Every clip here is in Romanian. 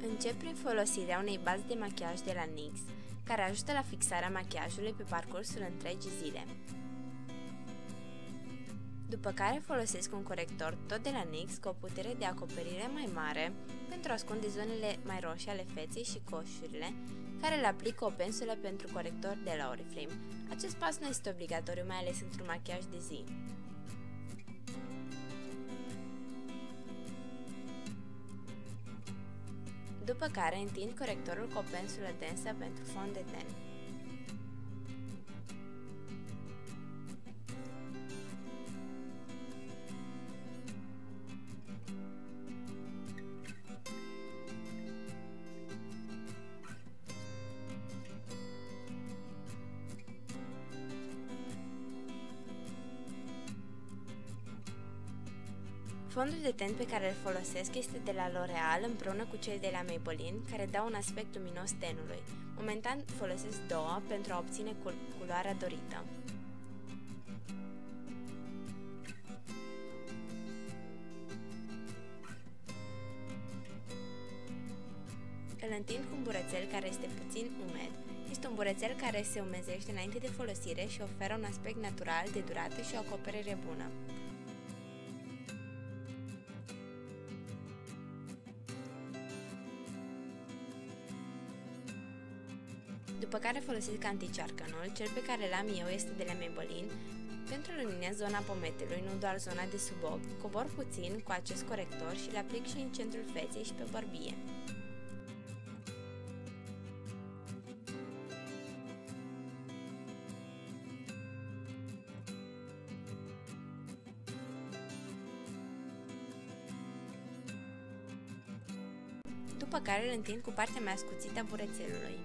Încep prin folosirea unei baze de machiaj de la NYX, care ajută la fixarea machiajului pe parcursul întregii zile. După care folosesc un corector tot de la NYX cu o putere de acoperire mai mare pentru a ascunde zonele mai roșii ale feței și coșurile, care le aplic cu o pensulă pentru corector de la Oriflame. Acest pas nu este obligatoriu, mai ales într-un machiaj de zi. După care întind corectorul cu o pensulă densă pentru fond de ten. Fondul de ten pe care îl folosesc este de la L'Oreal împreună cu cel de la Maybelline, care dau un aspect luminos tenului. Momentan folosesc două pentru a obține culoarea dorită. Îl întind cu un burețel care este puțin umed. Este un burețel care se umezește înainte de folosire și oferă un aspect natural de durată și o acoperire bună. După care folosesc anticearcănul, cel pe care l-am eu este de la Maybelline. Pentru a lumina zona pometelui, nu doar zona de sub ochi, cobor puțin cu acest corector și îl aplic și în centrul feței și pe bărbie. După care îl întind cu partea mai ascuțită a burețelului.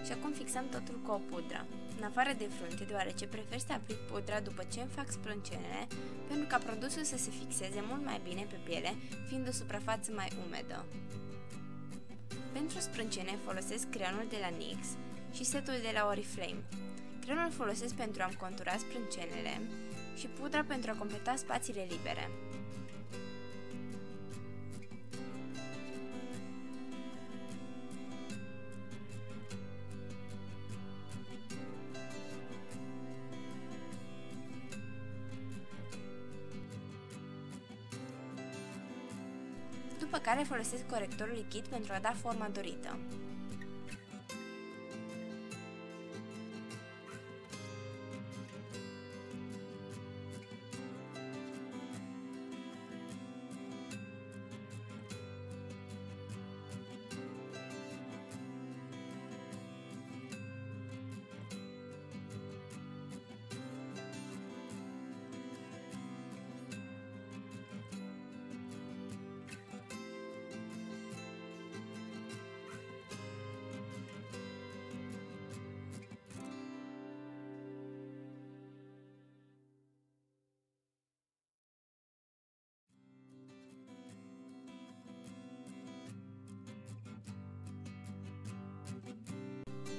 Și acum fixăm totul cu o pudră, în afară de frunte, deoarece prefer să aplic pudra după ce îmi fac sprâncenele, pentru ca produsul să se fixeze mult mai bine pe piele, fiind o suprafață mai umedă. Pentru sprâncene folosesc creionul de la NYX și setul de la Oriflame. Creionul folosesc pentru a-mi contura sprâncenele și pudra pentru a completa spațiile libere. După care folosesc corectorul lichid pentru a da forma dorită.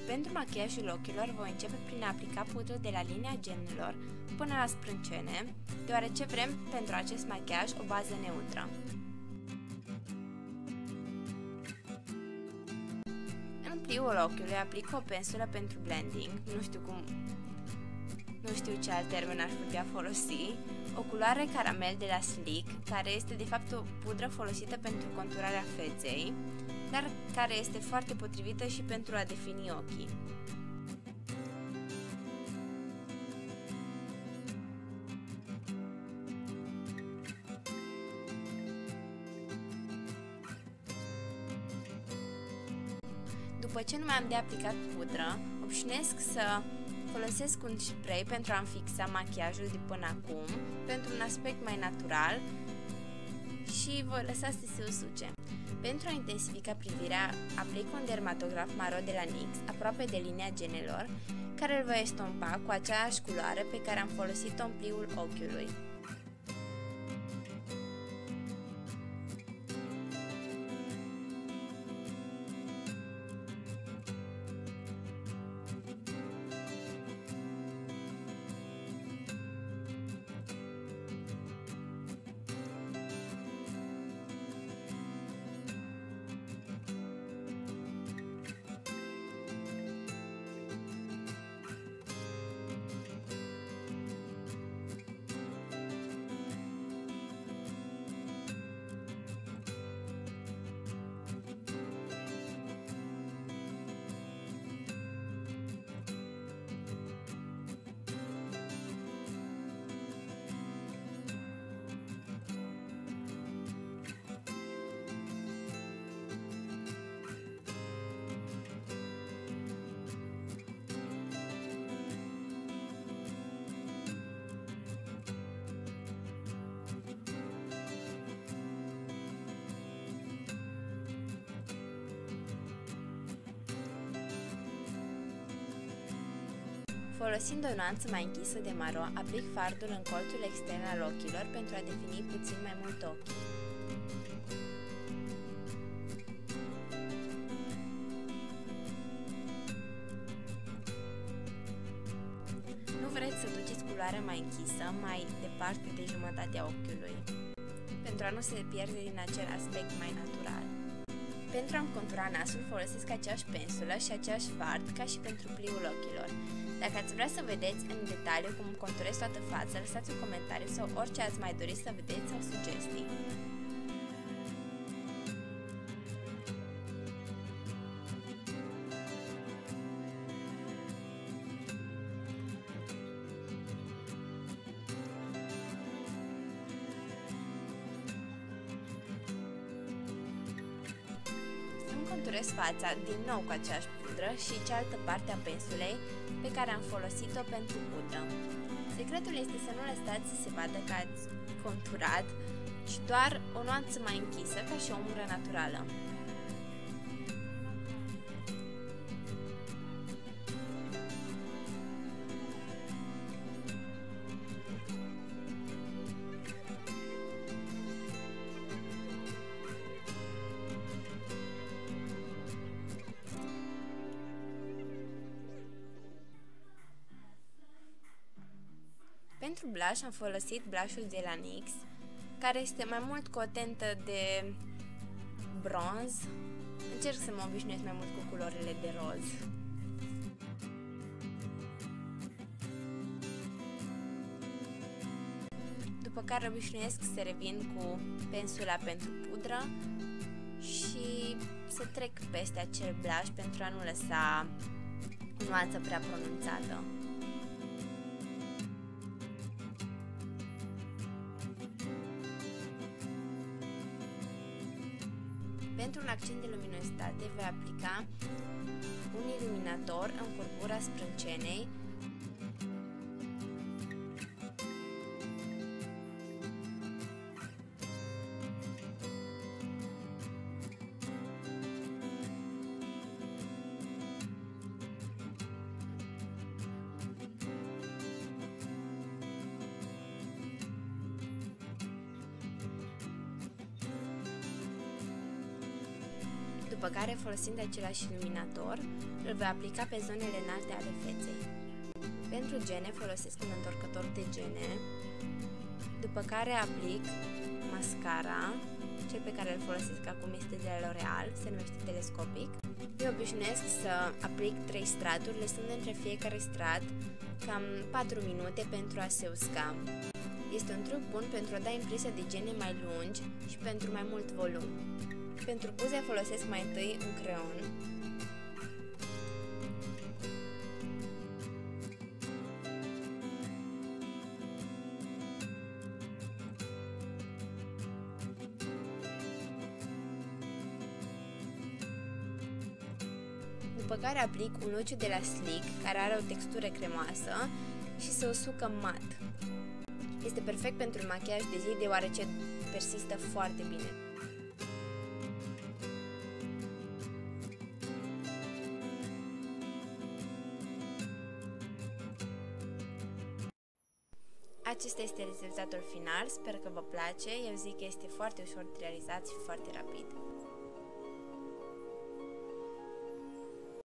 Pentru machiajul ochilor voi începe prin a aplica pudră de la linia genelor până la sprâncene, deoarece vrem pentru acest machiaj o bază neutră. În pliul ochiului aplic o pensulă pentru blending, nu știu ce alt termen aș putea folosi, o culoare caramel de la Sleek, care este de fapt o pudră folosită pentru conturarea feței, dar care este foarte potrivită și pentru a defini ochii. După ce nu mai am de aplicat pudră, obișnuiesc să folosesc un spray pentru a-mi fixa machiajul de până acum, pentru un aspect mai natural și voi lăsa să se usuce. Pentru a intensifica privirea, aplic un dermatograf maro de la NYX, aproape de linia genelor, care îl voi estompa cu aceeași culoare pe care am folosit-o în pliul ochiului. Folosind o nuanță mai închisă de maro, aplic fardul în colțul extern al ochilor pentru a defini puțin mai mult ochii. Nu vreți să duceți culoarea mai închisă, mai departe de jumătatea ochiului, pentru a nu se pierde din acel aspect mai natural. Pentru a-mi contura nasul, folosesc aceeași pensulă și aceeași fard ca și pentru pliul ochilor. Dacă ați vrea să vedeți în detaliu cum conturez toată fața, lăsați un comentariu sau orice ați mai dori să vedeți sau sugestii. Conturez fața din nou cu aceeași pudră și cealaltă parte a pensulei pe care am folosit-o pentru pudră. Secretul este să nu lăsați să se vadă că ați conturat, ci doar o nuanță mai închisă, ca și o umbră naturală. Pentru blush am folosit blushul de la NYX, care este mai mult cu o tentă de bronz. Încerc să mă obișnuiesc mai mult cu culorile de roz. După care obișnuiesc să revin cu pensula pentru pudră și să trec peste acel blush pentru a nu lăsa o nuanță prea pronunțată. Pentru un accent de luminositate voi aplica un iluminator în curbura sprâncenei . După care, folosind același iluminator, îl voi aplica pe zonele înalte ale feței. Pentru gene folosesc un întorcător de gene, după care aplic mascara, cel pe care îl folosesc acum este de la L'Oreal, se numește Telescopic. Eu obișnuiesc să aplic 3 straturi, lăsând între fiecare strat cam 4 minute pentru a se usca. Este un truc bun pentru a da impresia de gene mai lungi și pentru mai mult volum. Pentru buze folosesc mai întâi un creon. După care aplic un luciu de la Sleek, care are o textură cremoasă și se usucă mat. Este perfect pentru machiaj de zi deoarece persistă foarte bine. Acesta este rezultatul final, sper că vă place, eu zic că este foarte ușor de realizat și foarte rapid.